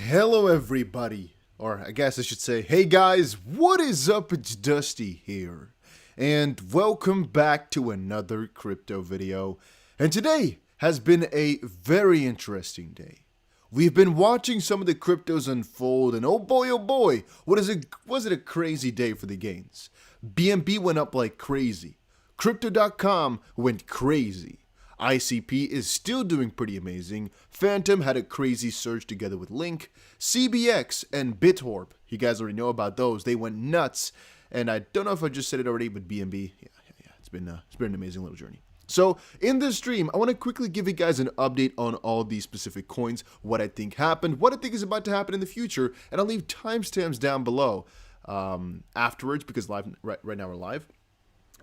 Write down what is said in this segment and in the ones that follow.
Hello everybody, or I guess I should say, hey guys, what is up? It's Dusty here, and welcome back to another crypto video. And today has been a very interesting day. We've been watching some of the cryptos unfold, and oh boy, was it a crazy day for the gains. BNB went up like crazy. Crypto.com went crazy. ICP is still doing pretty amazing. Fantom had a crazy surge together with Link. CBX and BitOrbit, you guys already know about those. They went nuts. And I don't know if I just said it already, but BNB, yeah, it's been an amazing little journey. So in this stream, I want to quickly give you guys an update on all these specific coins, what I think happened, what I think is about to happen in the future, and I'll leave timestamps down below afterwards because right now we're live,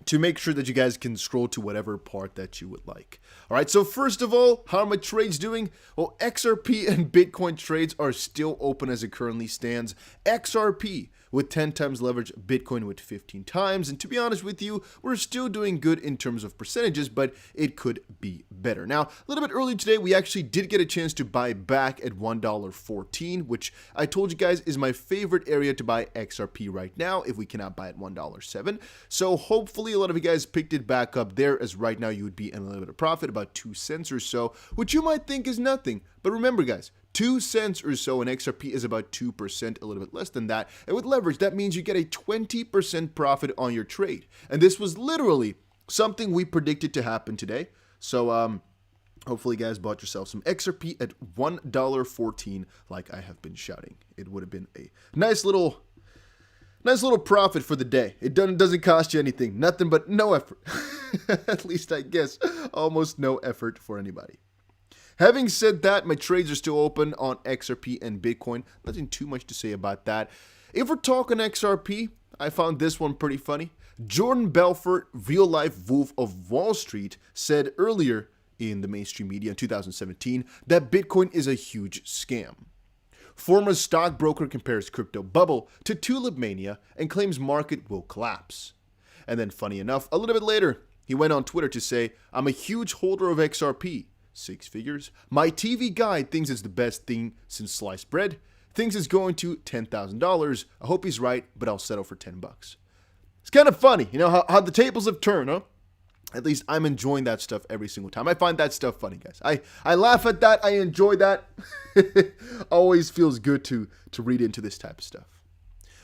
to make sure that you guys can scroll to whatever part that you would like. All right, so first of all, how are my trades doing? Well, XRP and Bitcoin trades are still open as it currently stands. XRP with 10 times leverage, Bitcoin with 15 times. And to be honest with you, we're still doing good in terms of percentages, but it could be better. Now, a little bit earlier today, we actually did get a chance to buy back at $1.14, which I told you guys is my favorite area to buy XRP right now if we cannot buy at $1.07. So hopefully a lot of you guys picked it back up there, as right now you would be in a little bit of profit, about 2 cents or so, which you might think is nothing. But remember guys, 2 cents or so in XRP is about 2%, a little bit less than that. And with leverage, that means you get a 20% profit on your trade. And this was literally something we predicted to happen today. So hopefully you guys bought yourself some XRP at $1.14 like I have been shouting. It would have been a nice little profit for the day. It doesn't cost you anything. Nothing but no effort. At least I guess almost no effort for anybody. Having said that, my trades are still open on XRP and Bitcoin. Nothing too much to say about that. If we're talking XRP, I found this one pretty funny. Jordan Belfort, real-life wolf of Wall Street, said earlier in the mainstream media in 2017 that Bitcoin is a huge scam. Former stockbroker compares crypto bubble to tulip mania and claims market will collapse. And then funny enough, a little bit later, he went on Twitter to say, I'm a huge holder of XRP. 6 figures. My TV guide thinks it's the best thing since sliced bread. Thinks it's going to $10,000. I hope he's right, but I'll settle for $10. It's kind of funny, you know, how the tables have turned, huh? At least I'm enjoying that stuff every single time. I find that stuff funny, guys. I laugh at that. I enjoy that. Always feels good to read into this type of stuff.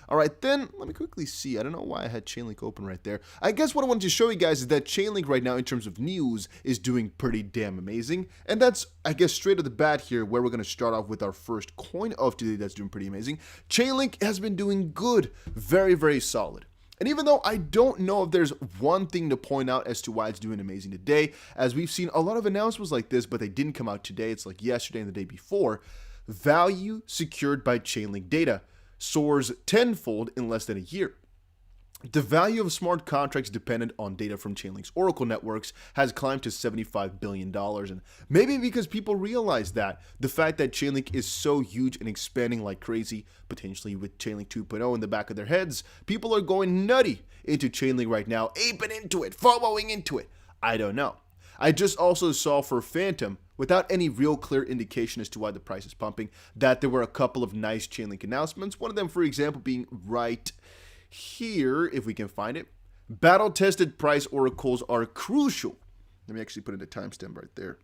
All right, then let me quickly see. I don't know why I had Chainlink open right there. I guess what I wanted to show you guys is that Chainlink right now in terms of news is doing pretty damn amazing. And that's, I guess, straight off the bat here where we're going to start off with our first coin of today that's doing pretty amazing. Chainlink has been doing good. Very, very solid. And even though I don't know if there's one thing to point out as to why it's doing amazing today, as we've seen a lot of announcements like this, but they didn't come out today. It's like yesterday and the day before. Value secured by Chainlink data soars tenfold in less than a year. The value of smart contracts dependent on data from Chainlink's Oracle networks has climbed to $75 billion. And maybe because people realize that the fact that Chainlink is so huge and expanding like crazy, potentially with Chainlink 2.0 in the back of their heads, people are going nutty into Chainlink right now, aping into it, following into it. I don't know. I just also saw for Fantom, without any real clear indication as to why the price is pumping, that there were a couple of nice Chainlink announcements. One of them, for example, being right here, if we can find it. Battle-tested price oracles are crucial. Let me actually put in a timestamp right there.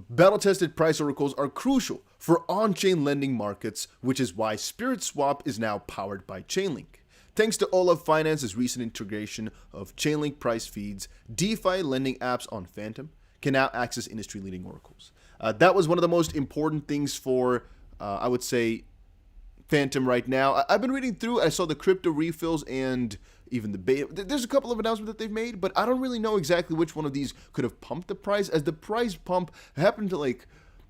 Battle-tested price oracles are crucial for on-chain lending markets, which is why Spirit Swap is now powered by Chainlink. Thanks to Olaf Finance's recent integration of Chainlink price feeds, DeFi lending apps on Fantom can now access industry-leading oracles. That was one of the most important things for, I would say, Fantom right now. I've been reading through, I saw the crypto refills and even the beta. There's a couple of announcements that they've made, but I don't really know exactly which one of these could have pumped the price, as the price pump happened to like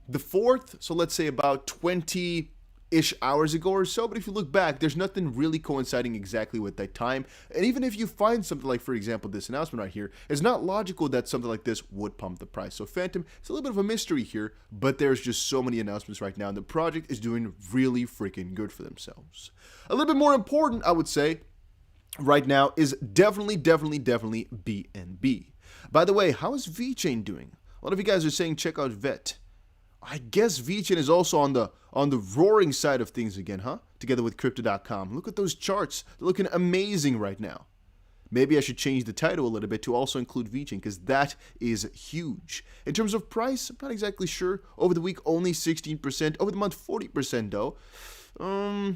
the 4th, so let's say about 20-ish hours ago or so. But if you look back, there's nothing really coinciding exactly with that time. And even if you find something like, for example, this announcement right here, it's not logical that something like this would pump the price. So Fantom, it's a little bit of a mystery here, but there's just so many announcements right now, and the project is doing really freaking good for themselves. A little bit more important, I would say, right now is definitely BNB. By the way, how is Vechain doing? A lot of you guys are saying check out Vet. I guess Vechain is also on the roaring side of things again, huh? Together with Crypto.com. Look at those charts. They're looking amazing right now. Maybe I should change the title a little bit to also include Vechain, because that is huge. In terms of price, I'm not exactly sure. Over the week, only 16%. Over the month, 40% though.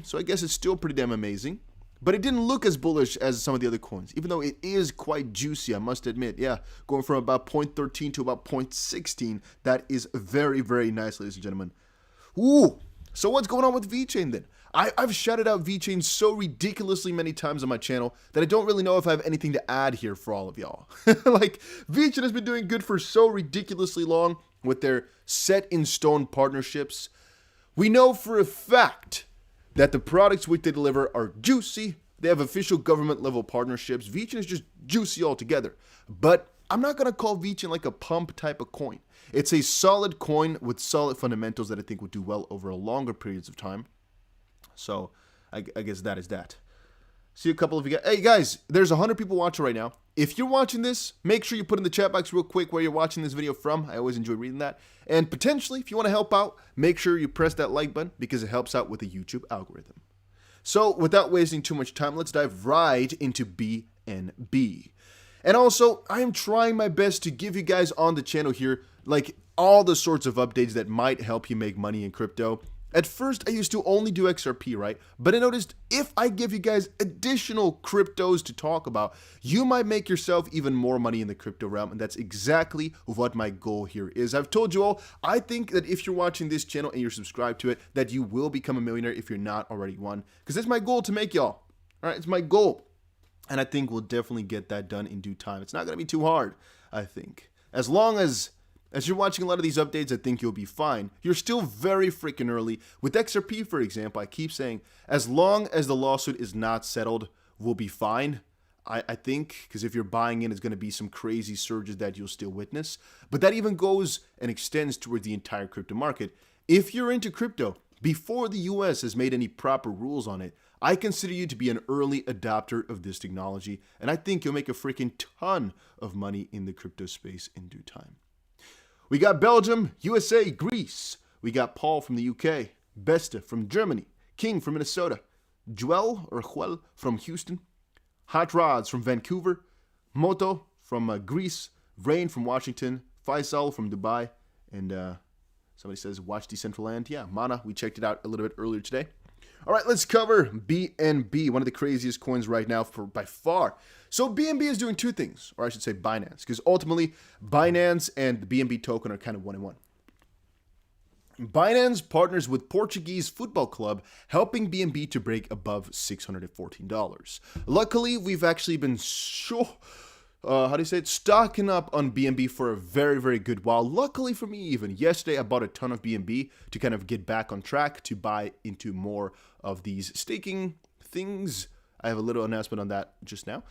So I guess it's still pretty damn amazing. But it didn't look as bullish as some of the other coins, even though it is quite juicy, I must admit. Yeah, going from about 0.13 to about 0.16. That is very, very nice, ladies and gentlemen. Ooh, so what's going on with Vechain then? I've shouted out Vechain so ridiculously many times on my channel that I don't really know if I have anything to add here for all of y'all. Like, Vechain has been doing good for so ridiculously long with their set-in-stone partnerships. We know for a fact that the products which they deliver are juicy. They have official government-level partnerships. Vechain is just juicy altogether. But I'm not going to call Vechain like a pump type of coin. It's a solid coin with solid fundamentals that I think will do well over longer periods of time. So I guess that is that. See a couple of you guys. Hey guys, there's 100 people watching right now. If you're watching this, make sure you put in the chat box real quick where you're watching this video from. I always enjoy reading that. And potentially, if you want to help out, make sure you press that like button because it helps out with the YouTube algorithm. So without wasting too much time, let's dive right into BNB. And also, I am trying my best to give you guys on the channel here, like, all the sorts of updates that might help you make money in crypto. At first, I used to only do XRP, right? But I noticed if I give you guys additional cryptos to talk about, you might make yourself even more money in the crypto realm, and that's exactly what my goal here is. I've told you all, I think that if you're watching this channel and you're subscribed to it, that you will become a millionaire if you're not already one, because that's my goal to make y'all. All right, it's my goal, and I think we'll definitely get that done in due time. It's not going to be too hard, I think. As long as you're watching a lot of these updates, I think you'll be fine. You're still very freaking early. With XRP, for example, I keep saying, as long as the lawsuit is not settled, we'll be fine. I think, because if you're buying in, it's going to be some crazy surges that you'll still witness. But that even goes and extends towards the entire crypto market. If you're into crypto, before the US has made any proper rules on it, I consider you to be an early adopter of this technology, and I think you'll make a freaking ton of money in the crypto space in due time. We got Belgium, USA, Greece. We got Paul from the UK, Besta from Germany, King from Minnesota, Joel from Houston, Hot Rods from Vancouver, Moto from Greece, Rain from Washington, Faisal from Dubai, and somebody says watch Decentraland. Yeah, Mana, we checked it out a little bit earlier today. All right, let's cover BNB, one of the craziest coins right now by far. So BNB is doing two things, or I should say Binance, because ultimately Binance and the BNB token are kind of one in one. Binance partners with Portuguese football club, helping BNB to break above $614. Luckily, we've actually been stocking up on BNB for a very, very good while. Luckily for me, even yesterday, I bought a ton of BNB to kind of get back on track to buy into more of these staking things. I have a little announcement on that just now.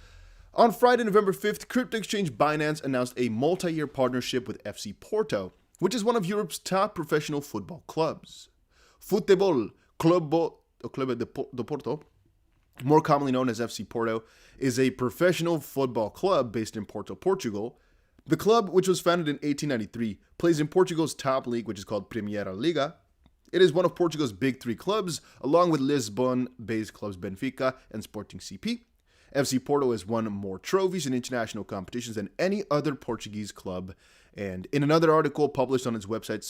On Friday, November 5th, crypto exchange Binance announced a multi-year partnership with FC Porto, which is one of Europe's top professional football clubs. Futebol Clube de Porto, more commonly known as FC Porto, is a professional football club based in Porto, Portugal. The club, which was founded in 1893, plays in Portugal's top league, which is called Primeira Liga. It is one of Portugal's big three clubs, along with Lisbon-based clubs Benfica and Sporting CP. FC Porto has won more trophies in international competitions than any other Portuguese club. And in another article published on its website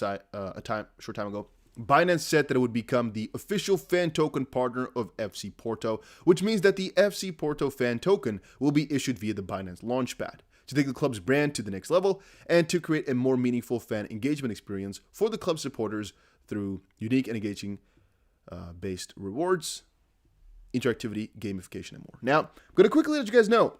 short time ago, Binance said that it would become the official fan token partner of FC Porto, which means that the FC Porto fan token will be issued via the Binance Launchpad to take the club's brand to the next level and to create a more meaningful fan engagement experience for the club supporters through unique and engaging based rewards, interactivity, gamification, and more. Now, I'm going to quickly let you guys know,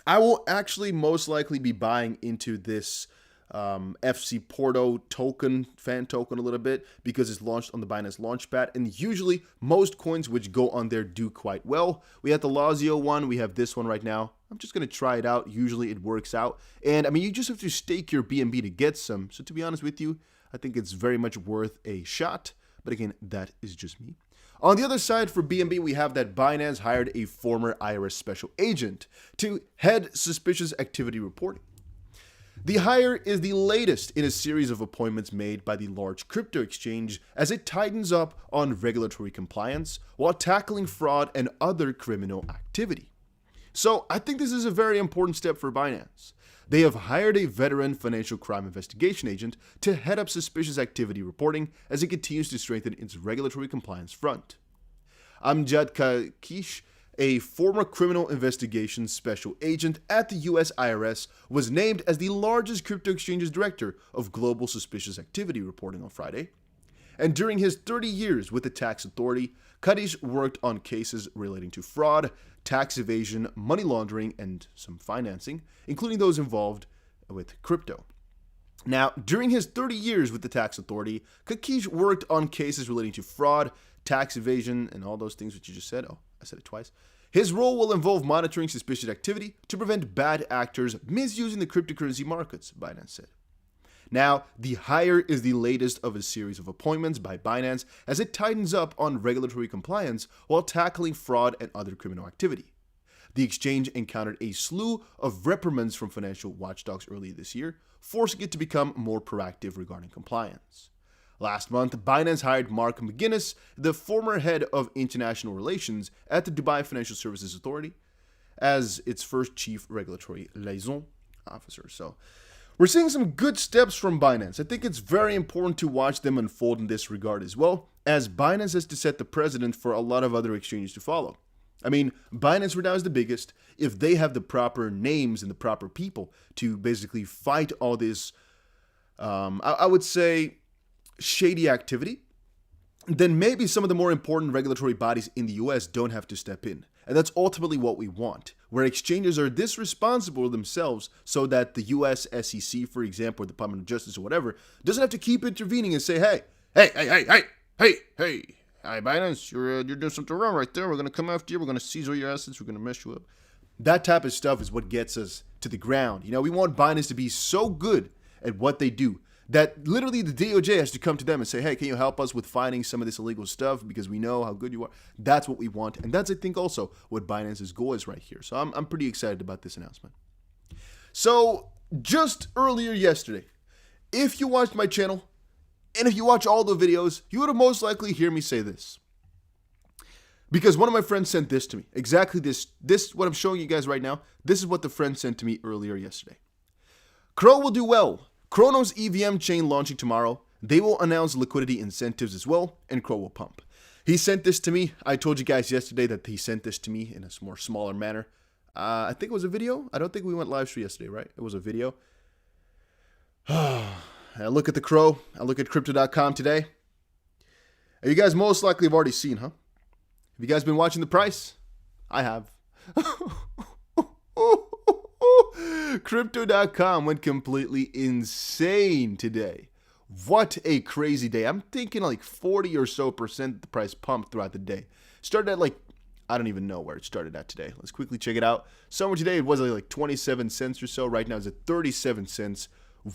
I will actually most likely be buying into this FC Porto token, fan token a little bit, because it's launched on the Binance Launchpad, and usually most coins which go on there do quite well. We have the Lazio one, we have this one right now. I'm just going to try it out. Usually it works out, and I mean, you just have to stake your BNB to get some, so to be honest with you, I think it's very much worth a shot, but again, that is just me. On the other side, for BNB, we have that Binance hired a former IRS special agent to head suspicious activity reporting. The hire is the latest in a series of appointments made by the large crypto exchange as it tightens up on regulatory compliance while tackling fraud and other criminal activity. So I think this is a very important step for Binance. They have hired a veteran financial crime investigation agent to head up suspicious activity reporting as it continues to strengthen its regulatory compliance front. Amjad Kakish, a former criminal investigations special agent at the US IRS, was named as the largest crypto exchange's director of global suspicious activity reporting on Friday. And during his 30 years with the tax authority, Kadish worked on cases relating to fraud, tax evasion, money laundering, and some financing, including those involved with crypto. Now, during his 30 years with the tax authority, Kakish worked on cases relating to fraud, tax evasion, and all those things which you just said. Oh, I said it twice. His role will involve monitoring suspicious activity to prevent bad actors misusing the cryptocurrency markets, Binance said. Now, the hire is the latest of a series of appointments by Binance as it tightens up on regulatory compliance while tackling fraud and other criminal activity. The exchange encountered a slew of reprimands from financial watchdogs earlier this year, forcing it to become more proactive regarding compliance. Last month, Binance hired Mark McGuinness, the former head of international relations at the Dubai Financial Services Authority, as its first chief regulatory liaison officer. So, we're seeing some good steps from Binance. I think it's very important to watch them unfold in this regard as well, as Binance has to set the precedent for a lot of other exchanges to follow. I mean, Binance right now is the biggest. If they have the proper names and the proper people to basically fight all this, I would say, shady activity, then maybe some of the more important regulatory bodies in the US don't have to step in. And that's ultimately what we want, where exchanges are this responsible themselves so that the US SEC, for example, or the Department of Justice or whatever, doesn't have to keep intervening and say, hey, Binance, you're doing something wrong right there. We're going to come after you. We're going to seize all your assets. We're going to mess you up. That type of stuff is what gets us to the ground. You know, we want Binance to be so good at what they do that literally the DOJ has to come to them and say, hey, can you help us with finding some of this illegal stuff because we know how good you are. That's what we want. And that's, I think, also what Binance's goal is right here. So I'm pretty excited about this announcement. So just earlier yesterday, if you watched my channel and if you watch all the videos, you would have most likely hear me say this. Because one of my friends sent this to me. Exactly this what I'm showing you guys right now. This is what the friend sent to me earlier yesterday. Crow will do well. Cronos EVM chain launching tomorrow. They will announce liquidity incentives as well, and Crow will pump. He sent this to me. I told you guys yesterday that he sent this to me in a more smaller manner. I think it was a video. I don't think we went live stream yesterday, right? It was a video. I look at the Crow. I look at Crypto.com today. And you guys most likely have already seen, huh? Have you guys been watching the price? I have. Crypto.com went completely insane today. What a crazy day. I'm thinking like 40 or so percent the price pumped throughout the day. Started at like, I don't even know where it started at today. Let's quickly check it out. Somewhere today it was like 27 cents or so. Right now it's at 37 cents.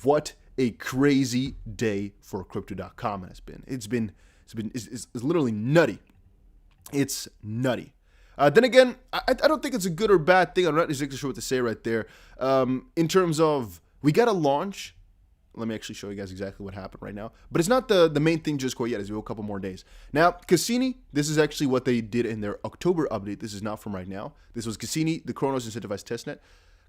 What a crazy day for Crypto.com it has been. It's literally nutty. It's nutty. Then again, I don't think it's a good or bad thing. I'm not exactly sure what to say right there. In terms of, we got a launch. Let me actually show you guys exactly what happened right now. But it's not the main thing just quite yet. It's a couple more days. Now, Cassini, this is actually what they did in their October update. This is not from right now. This was Cassini, the Cronos Incentivized Testnet.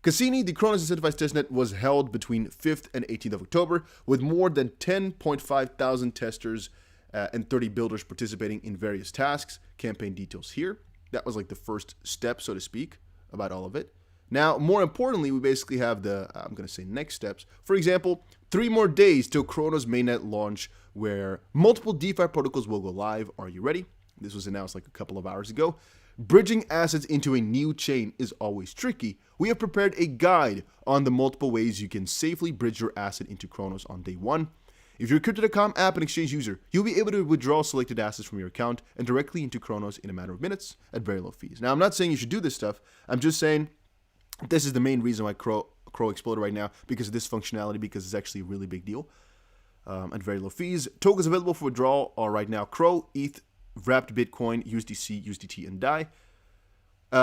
Cassini, the Cronos Incentivized Testnet, was held between 5th and 18th of October with more than 10.5 thousand testers and 30 builders participating in various tasks. Campaign details here. That was like the first step, so to speak, about all of it. Now, more importantly, we basically have the, I'm going to say next steps. For example, 3 more days till Cronos mainnet launch where multiple DeFi protocols will go live. Are you ready? This was announced like a couple of hours ago. Bridging assets into a new chain is always tricky. We have prepared a guide on the multiple ways you can safely bridge your asset into Cronos on day 1. If you're a Crypto.com app and exchange user, you'll be able to withdraw selected assets from your account and directly into Cronos in a matter of minutes at very low fees. Now, I'm not saying you should do this stuff. I'm just saying this is the main reason why Crow exploded right now, because of this functionality, because it's actually a really big deal at very low fees. Tokens available for withdrawal are right now Crow, ETH, Wrapped Bitcoin, USDC, USDT, and DAI.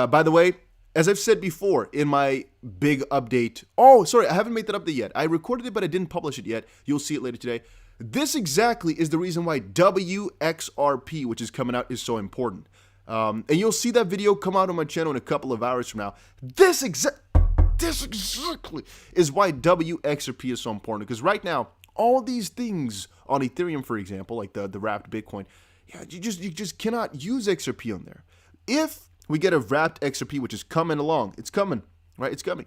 By the way, as I've said before in my big update. Oh, sorry, I haven't made that update yet. I recorded it, but I didn't publish it yet. You'll see it later today. This exactly is the reason why WXRP, which is coming out, is so important. And you'll see that video come out on my channel in a couple of hours from now. This exactly is why WXRP is so important. Because right now, all these things on Ethereum, for example, like the wrapped Bitcoin, yeah, you just cannot use XRP on there. If we get a wrapped XRP, which is coming along, it's coming, right? It's coming.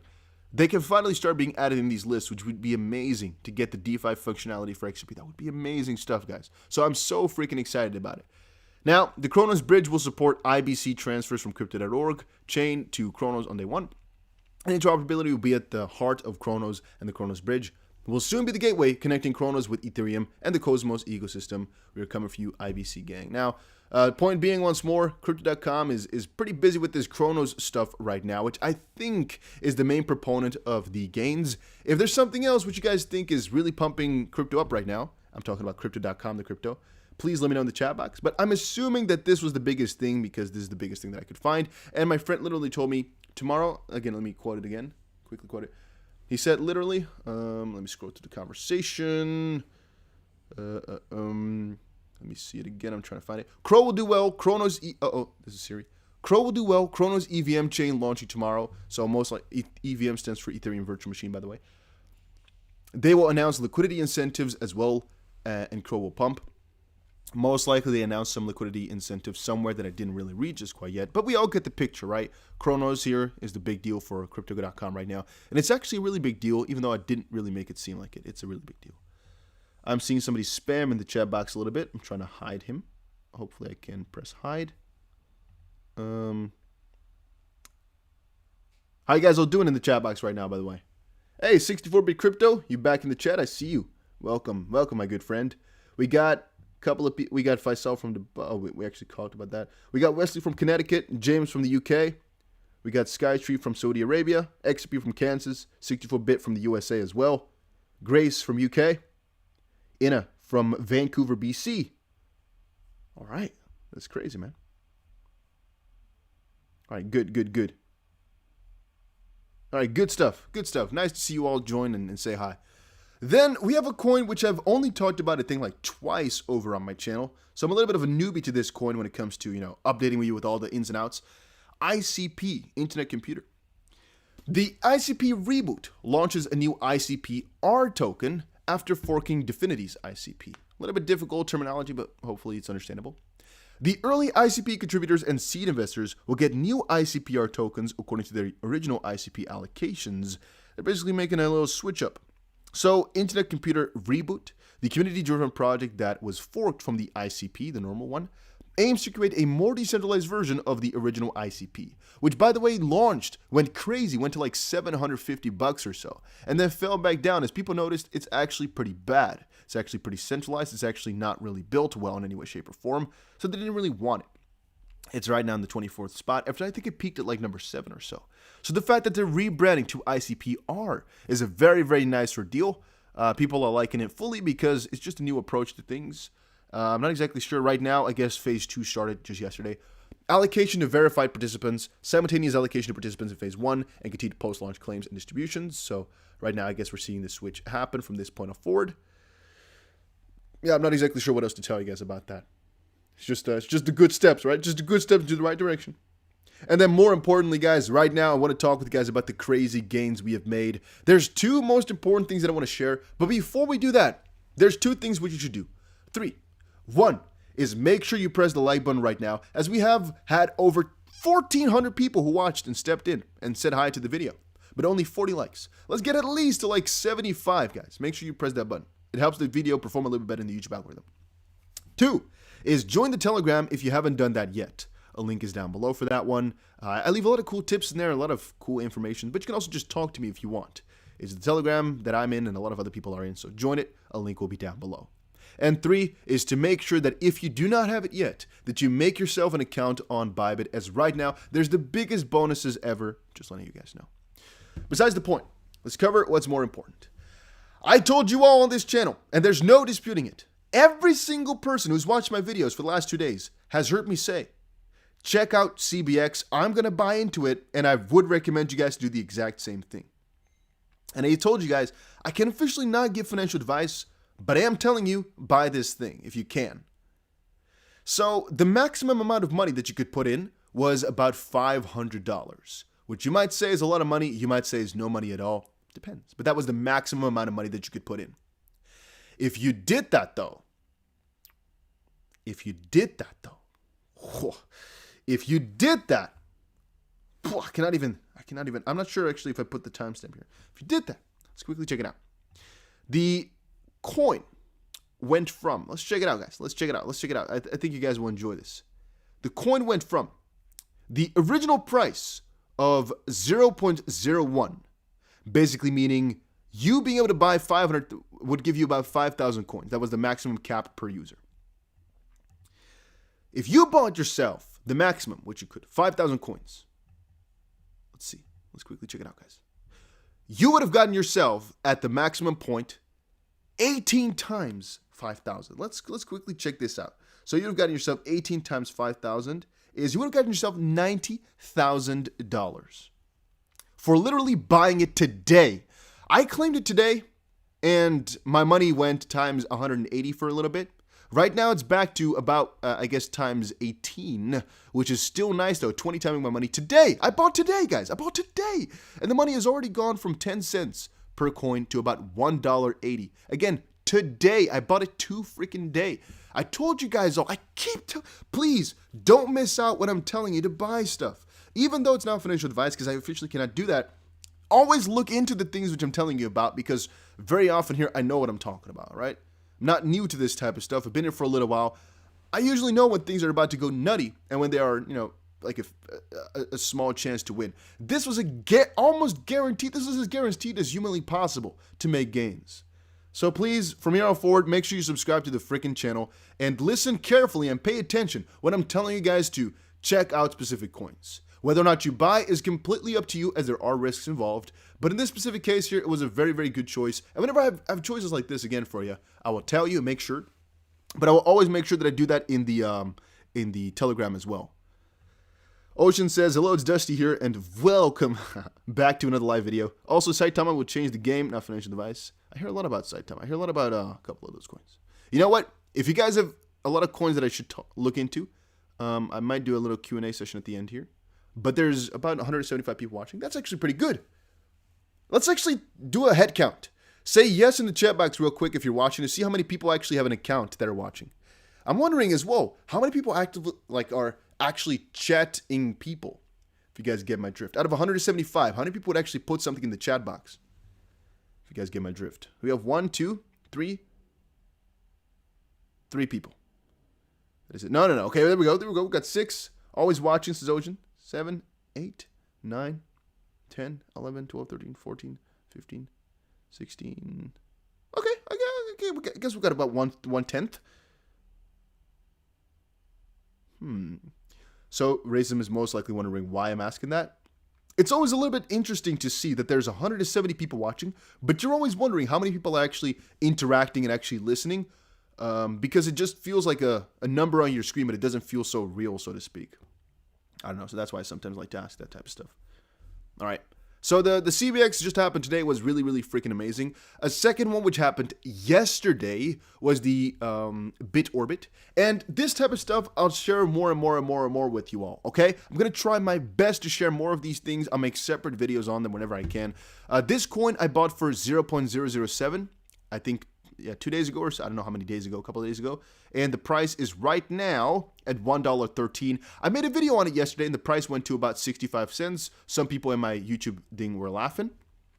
They can finally start being added in these lists, which would be amazing to get the DeFi functionality for XRP. That would be amazing stuff, guys. So I'm so freaking excited about it. Now, the Chronos bridge will support IBC transfers from crypto.org chain to Chronos on day one. And interoperability will be at the heart of Chronos and the Chronos bridge. It will soon be the gateway connecting Chronos with Ethereum and the Cosmos ecosystem. We are coming for you, IBC gang. Now, point being, once more, Crypto.com is pretty busy with this Chronos stuff right now, which I think is the main proponent of the gains. If there's something else which you guys think is really pumping crypto up right now, I'm talking about Crypto.com, the crypto, please let me know in the chat box. But I'm assuming that this was the biggest thing because this is the biggest thing that I could find. And my friend literally told me tomorrow, again, let me quote it again, quickly quote it. He said literally, let me scroll to the conversation. Let me see it again. I'm trying to find it. Crow will do well. Chronos. This is Siri. Crow will do well. Chronos EVM chain launching tomorrow. So most like EVM stands for Ethereum Virtual Machine, by the way. They will announce liquidity incentives as well, and Crow will pump. Most likely they announced some liquidity incentives somewhere that I didn't really read just quite yet. But we all get the picture, right? Chronos here is the big deal for Crypto.com right now. And it's actually a really big deal, even though I didn't really make it seem like it. It's a really big deal. I'm seeing somebody spam in the chat box a little bit. I'm trying to hide him. Hopefully I can press hide. How you guys all doing in the chat box right now, by the way? Hey, 64-bit crypto, you back in the chat? I see you. Welcome, my good friend. We got we got Faisal from the, we actually talked about that. We got Wesley from Connecticut, James from the UK. We got Skytree from Saudi Arabia, XP from Kansas, 64-bit from the USA as well. Grace from UK. Inna from Vancouver, BC. All right. That's crazy, man. All right, good. All right, good stuff. Nice to see you all join and say hi. Then we have a coin which I've only talked about, I think, like twice over on my channel. So I'm a little bit of a newbie to this coin when it comes to, updating you with all the ins and outs. ICP, Internet Computer. The ICP Reboot launches a new ICP R token after forking Definity's ICP. A little bit difficult terminology, but hopefully it's understandable. The early ICP contributors and seed investors will get new ICPR tokens according to their original ICP allocations. They're basically making a little switch up. So, Internet Computer Reboot, the community-driven project that was forked from the ICP, the normal one, aims to create a more decentralized version of the original ICP, which, by the way, went crazy, went to like $750 or so, and then fell back down as people noticed it's actually pretty bad. It's actually pretty centralized. It's actually not really built well in any way, shape, or form, so they didn't really want it. It's right now in the 24th spot, after I think it peaked at like number 7 or so. So the fact that they're rebranding to ICPR is a very, very nice deal. People are liking it fully because it's just a new approach to things. I'm not exactly sure right now. I guess phase 2 started just yesterday. Allocation to verified participants, simultaneous allocation to participants in phase 1, and continued post-launch claims and distributions. So right now, I guess we're seeing the switch happen from this point forward. Yeah, I'm not exactly sure what else to tell you guys about that. It's just the good steps, right? Just a good step into the right direction. And then more importantly, guys, right now I want to talk with you guys about the crazy gains we have made. There's 2 most important things that I want to share. But before we do that, there's 2 things which you should do. 3. 1 is make sure you press the like button right now, as we have had over 1,400 people who watched and stepped in and said hi to the video, but only 40 likes. Let's get at least to like 75, guys. Make sure you press that button. It helps the video perform a little bit better in the YouTube algorithm. 2 is join the Telegram if you haven't done that yet. A link is down below for that one. I leave a lot of cool tips in there, a lot of cool information, but you can also just talk to me if you want. It's the Telegram that I'm in and a lot of other people are in, so join it. A link will be down below. And 3 is to make sure that if you do not have it yet, that you make yourself an account on Bybit, as right now, there's the biggest bonuses ever. Just letting you guys know. Besides the point, let's cover what's more important. I told you all on this channel, and there's no disputing it. Every single person who's watched my videos for the last 2 days has heard me say, check out CBX. I'm going to buy into it, and I would recommend you guys do the exact same thing. And I told you guys, I can officially not give financial advice, but I am telling you, buy this thing if you can. So the maximum amount of money that you could put in was about $500, which you might say is a lot of money. You might say is no money at all. Depends. But that was the maximum amount of money that you could put in. If you did that though, I'm not sure actually if I put the timestamp here. If you did that, let's quickly check it out. The coin went from, let's check it out, guys. Let's check it out. I think you guys will enjoy this. The coin went from the original price of 0.01, basically meaning you being able to buy 500 would give you about 5,000 coins. That was the maximum cap per user. If you bought yourself the maximum, which you could, 5,000 coins. Let's see. Let's quickly check it out, guys. You would have gotten yourself at the maximum point 18 times 5,000. Let's quickly check this out. So you would have gotten yourself 18 times 5,000 is you would have gotten yourself $90,000 for literally buying it today. I claimed it today, and my money went times 180 for a little bit. Right now, it's back to about, I guess, times 18, which is still nice, though, 20 timing my money today. I bought today, guys. I bought today. And the money has already gone from 10 cents per coin to about $1.80. Again, today. I bought it 2 freaking day. I told you guys all. Please, don't miss out when I'm telling you to buy stuff. Even though it's not financial advice, because I officially cannot do that, always look into the things which I'm telling you about, because very often here, I know what I'm talking about, right? I'm not new to this type of stuff. I've been here for a little while. I usually know when things are about to go nutty and when they are, like a small chance to win. This was almost guaranteed. This was as guaranteed as humanly possible to make gains. So please, from here on forward, make sure you subscribe to the freaking channel and listen carefully and pay attention when I'm telling you guys to check out specific coins. Whether or not you buy is completely up to you, as there are risks involved. But in this specific case here, it was a very, very good choice. And whenever I have choices like this again for you, I will tell you, make sure. But I will always make sure that I do that in the Telegram as well. Ocean says, hello, it's Dusty here, and welcome back to another live video. Also, Saitama will change the game, not financial advice. I hear a lot about Saitama. I hear a lot about a couple of those coins. You know what? If you guys have a lot of coins that I should look into, I might do a little Q&A session at the end here. But there's about 175 people watching. That's actually pretty good. Let's actually do a head count. Say yes in the chat box real quick if you're watching to see how many people actually have an account that are watching. I'm wondering as well, how many people actively are actually chatting people? If you guys get my drift. Out of 175, how many people would actually put something in the chat box? If you guys get my drift. We have 1, 2, 3 people. That is it. No. Okay, there we go. We got 6. Always watching, says Ocean. 7, 8, 9, 10, 11, 12, 13, 14, 15, 16. Okay. I guess we got about 1/10. So racism is most likely wondering why I'm asking that. It's always a little bit interesting to see that there's 170 people watching, but you're always wondering how many people are actually interacting and actually listening, because it just feels like a number on your screen, but it doesn't feel so real, so to speak. I don't know, so that's why I sometimes like to ask that type of stuff. All right, so the CBX just happened today was really, really freaking amazing. A second one which happened yesterday was the BitOrbit. And this type of stuff, I'll share more and more with you all, okay? I'm going to try my best to share more of these things. I'll make separate videos on them whenever I can. This coin I bought for 0.007, I think, 2 days ago, or so, I don't know how many days ago, a couple of days ago. And the price is right now at $1.13. I made a video on it yesterday, and the price went to about 65 cents. Some people in my YouTube thing were laughing.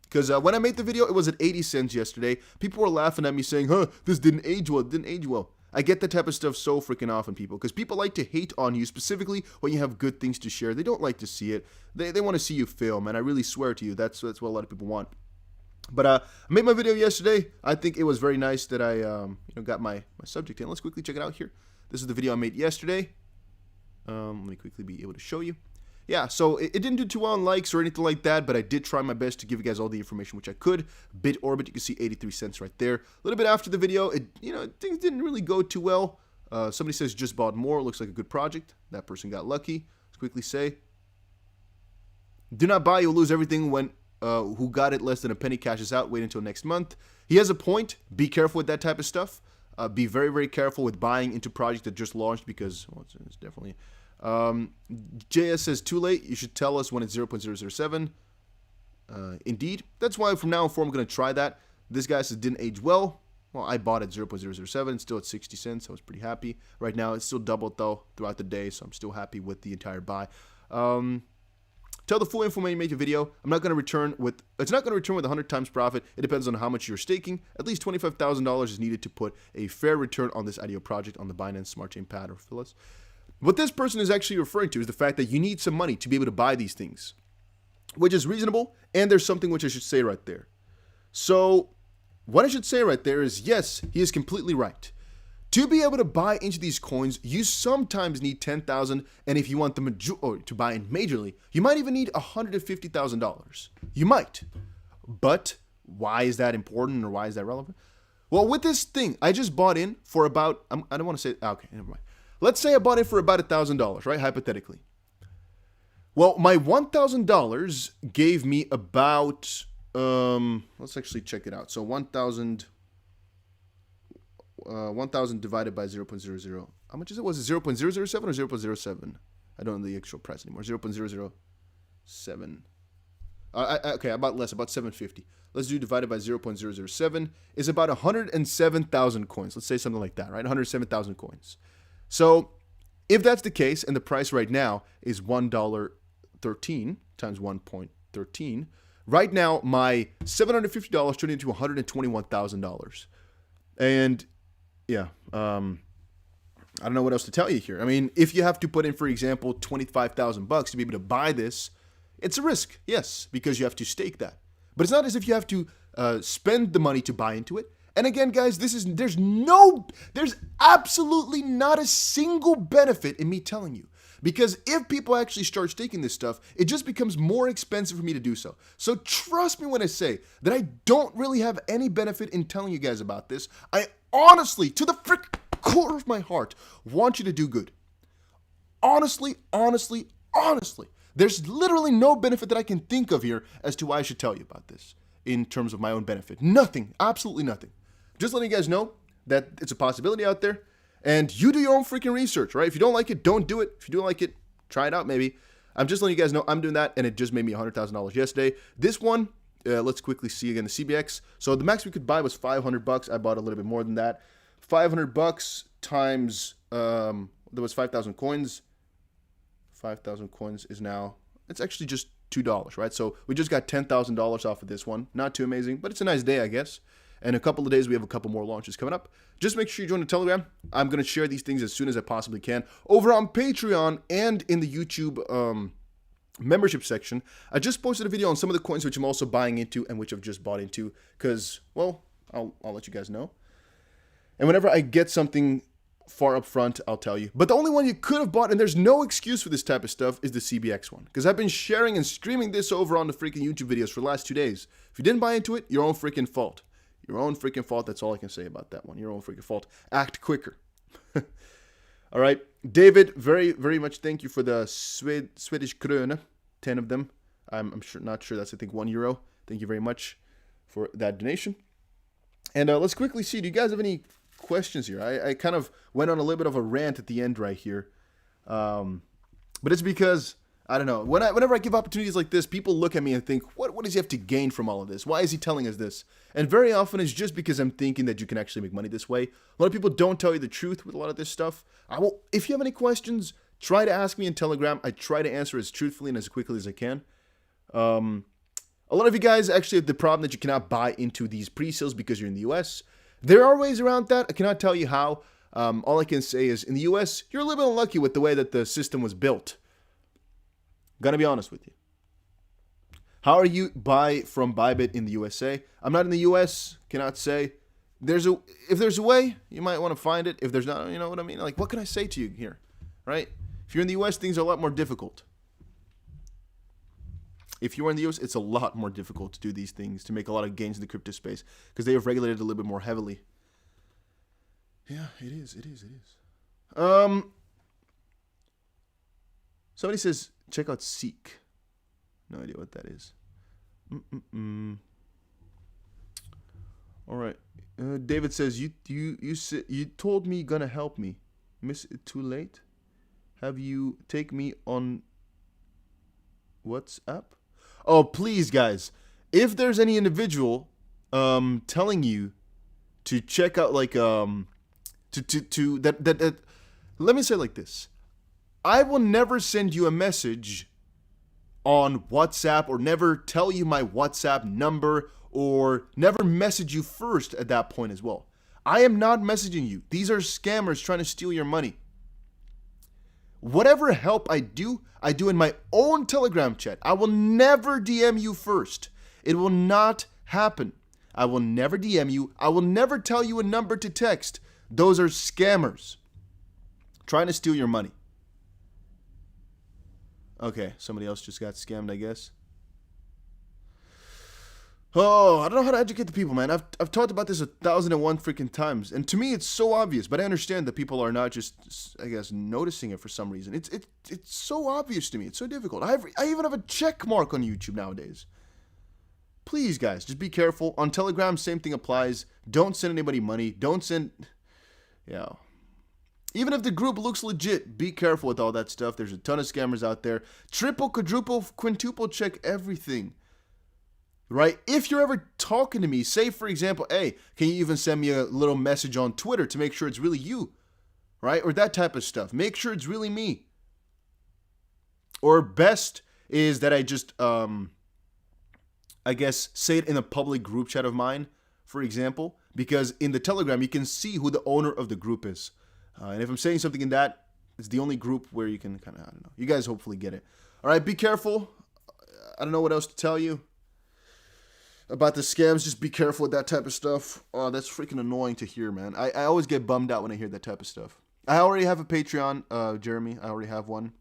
Because when I made the video, it was at 80 cents yesterday. People were laughing at me saying, this didn't age well. I get that type of stuff so freaking often, people. Because people like to hate on you, specifically when you have good things to share. They don't like to see it. They want to see you fail, man. I really swear to you, that's what a lot of people want. But I made my video yesterday. I think it was very nice that I got my subject in. Let's quickly check it out here. This is the video I made yesterday. Let me quickly be able to show you. Yeah, so it didn't do too well on likes or anything like that, but I did try my best to give you guys all the information which I could. BitOrbit, you can see 83 cents right there. A little bit after the video, things didn't really go too well. Somebody says just bought more. Looks like a good project. That person got lucky. Let's quickly say, do not buy. You'll lose everything when who got it less than a penny cashes out. Wait until next month. He has a point. Be careful with that type of stuff. Be very, very careful with buying into projects that just launched because, well, it's definitely... JS says, too late. You should tell us when it's 0.007. Indeed. That's why from now on forward, I'm going to try that. This guy says, didn't age well. Well, I bought at 0.007. It's still at 60 cents. I was pretty happy. Right now, it's still doubled, though, throughout the day, so I'm still happy with the entire buy. Tell the full info when you make a video. I'm not going to return with... It's not going to return with 100 times profit. It depends on how much you're staking. At least $25,000 is needed to put a fair return on this IDO project on the Binance Smart Chain pad or Phyllis. What this person is actually referring to is the fact that you need some money to be able to buy these things, which is reasonable, and there's something which I should say right there. So, what I should say right there is, yes, he is completely right. To be able to buy into these coins, you sometimes need $10,000, and if you want to buy in majorly, you might even need $150,000. You might. But why is that important, or why is that relevant? Well, with this thing, I just bought in for about, I don't want to say, okay, never mind. Let's say I bought it for about $1,000, right? Hypothetically. Well, my $1,000 gave me about, let's actually check it out. So 1,000 divided by 0.00. How much is it? Was it 0.007 or 0.07? I don't know the actual price anymore. 0.007. Okay, about less, about 750. Let's do divided by 0.007 is about 107,000 coins. Let's say something like that, right? 107,000 coins. So if that's the case, and the price right now is $1.13 times 1.13, right now my $750 turned into $121,000. And yeah, I don't know what else to tell you here. I mean, if you have to put in, for example, $25,000 to be able to buy this, it's a risk, yes, because you have to stake that. But it's not as if you have to spend the money to buy into it. And again, guys, there's absolutely not a single benefit in me telling you. Because if people actually start staking this stuff, it just becomes more expensive for me to do so. So trust me when I say that I don't really have any benefit in telling you guys about this. I honestly, to the core of my heart, want you to do good. Honestly. There's literally no benefit that I can think of here as to why I should tell you about this in terms of my own benefit. Nothing. Absolutely nothing. Just letting you guys know that it's a possibility out there. And you do your own freaking research, right? If you don't like it, don't do it. If you do like it, try it out maybe. I'm just letting you guys know I'm doing that, and it just made me $100,000 yesterday. This one, let's quickly see again the CBX. So the max we could buy was $500. I bought a little bit more than that. $500 times, there was 5,000 coins. 5,000 coins is now, it's actually just $2, right? So we just got $10,000 off of this one. Not too amazing, but it's a nice day, I guess. And a couple of days, we have a couple more launches coming up. Just make sure you join the Telegram. I'm going to share these things as soon as I possibly can. Over on Patreon and in the YouTube membership section, I just posted a video on some of the coins which I'm also buying into and which I've just bought into because, well, I'll let you guys know. And whenever I get something far up front, I'll tell you. But the only one you could have bought, and there's no excuse for this type of stuff, is the CBX one. Because I've been sharing and streaming this over on the freaking YouTube videos for the last 2 days. If you didn't buy into it, your own freaking fault. Your own freaking fault. That's all I can say about that one. Your own freaking fault. Act quicker. All right. David, very, very much thank you for the Swedish krona. 10 of them. I'm not sure. That's, I think, €1. Thank you very much for that donation. And let's quickly see. Do you guys have any questions here? I kind of went on a little bit of a rant at the end right here. But it's because, I don't know, whenever I give opportunities like this, people look at me and think, what does he have to gain from all of this? Why is he telling us this? And very often it's just because I'm thinking that you can actually make money this way. A lot of people don't tell you the truth with a lot of this stuff. If you have any questions, try to ask me in Telegram. I try to answer as truthfully and as quickly as I can. A lot of you guys actually have the problem that you cannot buy into these pre-sales because you're in the US. There are ways around that. I cannot tell you how. All I can say is in the US, you're a little bit unlucky with the way that the system was built. Gonna be honest with you. How are you buy from Bybit in the USA? I'm not in the US, cannot say. If there's a way, you might want to find it. If there's not, you know what I mean? Like, what can I say to you here, right? If you're in the US, things are a lot more difficult. If you are in the US, it's a lot more difficult to do these things, to make a lot of gains in the crypto space, because they have regulated a little bit more heavily. Yeah, it is. Somebody says check out Seek. No idea what that is. All right. David says you told me gonna help me. Miss it too late. Have you take me on WhatsApp? Oh, please, guys. If there's any individual telling you to check out like let me say it like this. I will never send you a message on WhatsApp or never tell you my WhatsApp number or never message you first at that point as well. I am not messaging you. These are scammers trying to steal your money. Whatever help I do in my own Telegram chat. I will never DM you first. It will not happen. I will never DM you. I will never tell you a number to text. Those are scammers trying to steal your money. Okay, somebody else just got scammed, I guess. Oh, I don't know how to educate the people, man. I've talked about this 1,001 freaking times, and to me it's so obvious. But I understand that people are not just, I guess, noticing it for some reason. It's so obvious to me. It's so difficult. I even have a check mark on YouTube nowadays. Please, guys, just be careful. On Telegram, same thing applies. Don't send anybody money. Don't send, yeah. Even if the group looks legit, be careful with all that stuff. There's a ton of scammers out there. Triple, quadruple, quintuple check everything. Right? If you're ever talking to me, say, for example, hey, can you even send me a little message on Twitter to make sure it's really you? Right? Or that type of stuff. Make sure it's really me. Or best is that I just, I guess, say it in a public group chat of mine, for example. Because in the Telegram, you can see who the owner of the group is. And if I'm saying something in that, it's the only group where you can kind of, I don't know. You guys hopefully get it. All right, be careful. I don't know what else to tell you about the scams. Just be careful with that type of stuff. Oh, that's freaking annoying to hear, man. I always get bummed out when I hear that type of stuff. I already have a Patreon, Jeremy. I already have one.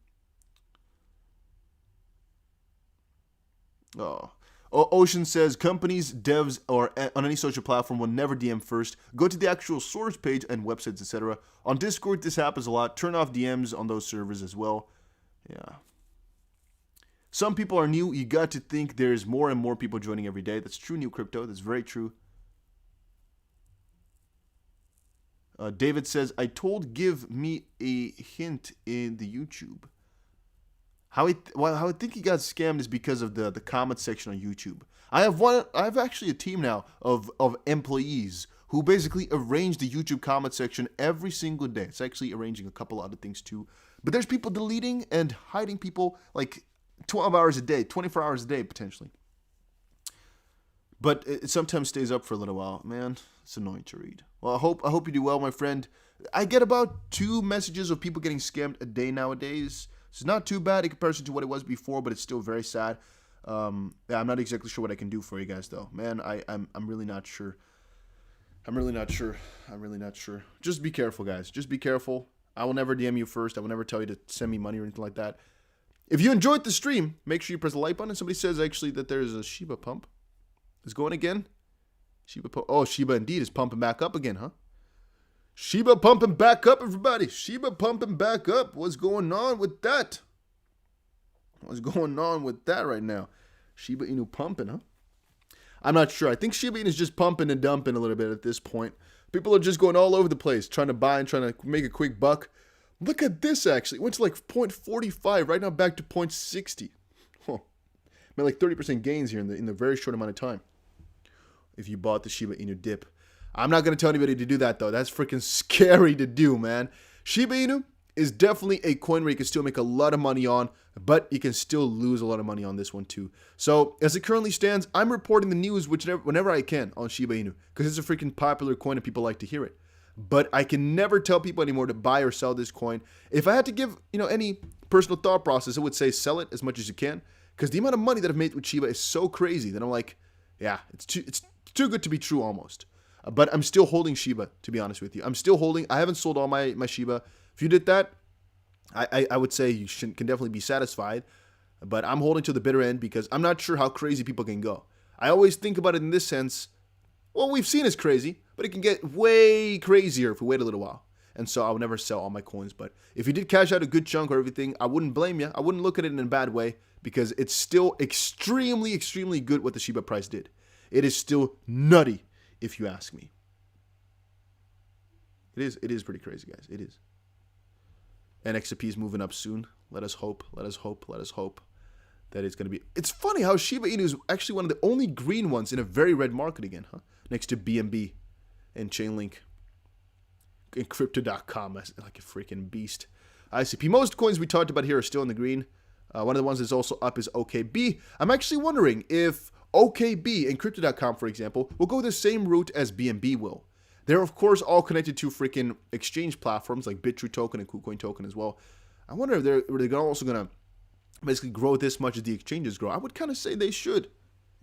Oh. Ocean says, companies, devs, or on any social platform will never DM first. Go to the actual source page and websites, etc. On Discord, this happens a lot. Turn off DMs on those servers as well. Yeah. Some people are new. You got to think there's more and more people joining every day. That's true, New Crypto. That's very true. David says, I told give me a hint in the YouTube. How I think he got scammed is because of the comment section on YouTube. I have actually a team now of employees who basically arrange the YouTube comment section every single day. It's actually arranging a couple other things too. But there's people deleting and hiding people like 12 hours a day, 24 hours a day potentially. But it sometimes stays up for a little while. Man, it's annoying to read. Well, I hope you do well, my friend. I get about 2 messages of people getting scammed a day nowadays. It's not too bad in comparison to what it was before, but it's still very sad. Yeah, I'm not exactly sure what I can do for you guys, though. Man, I'm really not sure. I'm really not sure. Just be careful, guys. Just be careful. I will never DM you first. I will never tell you to send me money or anything like that. If you enjoyed the stream, make sure you press the like button. Somebody says, actually, that there's a Shiba pump. It's going again. Shiba pump. Oh, Shiba indeed is pumping back up again, huh? Shiba pumping back up, everybody. Shiba pumping back up. What's going on with that? What's going on with that right now? Shiba Inu pumping, huh? I'm not sure. I think Shiba Inu is just pumping and dumping a little bit at this point. People are just going all over the place, trying to buy and trying to make a quick buck. Look at this, actually. It went to like 0.45. Right now, back to 0.60. Oh, made like 30% gains here in the very short amount of time. If you bought the Shiba Inu dip. I'm not going to tell anybody to do that, though. That's freaking scary to do, man. Shiba Inu is definitely a coin where you can still make a lot of money on, but you can still lose a lot of money on this one, too. So, as it currently stands, I'm reporting the news whenever I can on Shiba Inu, because it's a freaking popular coin and people like to hear it. But I can never tell people anymore to buy or sell this coin. If I had to give, any personal thought process, I would say sell it as much as you can, because the amount of money that I've made with Shiba is so crazy that I'm like, yeah, it's too good to be true almost. But I'm still holding Shiba, to be honest with you. I'm still holding. I haven't sold all my Shiba. If you did that, I would say you can definitely be satisfied. But I'm holding to the bitter end because I'm not sure how crazy people can go. I always think about it in this sense. Well, we've seen it's crazy, but it can get way crazier if we wait a little while. and so I would never sell all my coins. But if you did cash out a good chunk or everything, I wouldn't blame you. I wouldn't look at it in a bad way, because it's still extremely, extremely good what the Shiba price did. It is still nutty, if you ask me. It is pretty crazy, guys. It is. And XRP is moving up soon. Let us hope. Let us hope. Let us hope that it's going to be. It's funny how Shiba Inu is actually one of the only green ones in a very red market again, huh? Next to BNB and Chainlink and Crypto.com, like a freaking beast. ICP. Most coins we talked about here are still in the green. One of the ones that's also up is OKB. I'm actually wondering if OKB and Crypto.com, for example, will go the same route as BNB will. They're, of course, all connected to freaking exchange platforms like bitrue token and KuCoin token as well. I wonder if they're also going to basically grow this much as the exchanges grow. I would kind of say they should.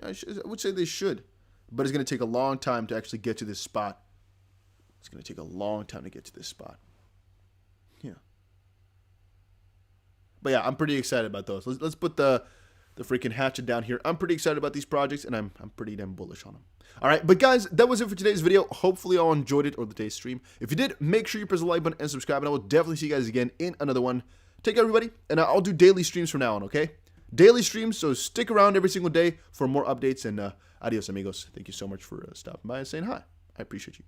Yeah, I would say they should. But it's going to take a long time to actually get to this spot. It's going to take a long time to get to this spot. Yeah. But yeah, I'm pretty excited about those. Let's put the freaking hatchet down here. I'm pretty excited about these projects, and I'm pretty damn bullish on them. All right, but guys, that was it for today's video. Hopefully you all enjoyed it, or today's stream. If you did, make sure you press the like button and subscribe, and I will definitely see you guys again in another one. Take care, everybody, and I'll do daily streams from now on, okay? Daily streams, so stick around every single day for more updates, and adios, amigos. Thank you so much for stopping by and saying hi. I appreciate you.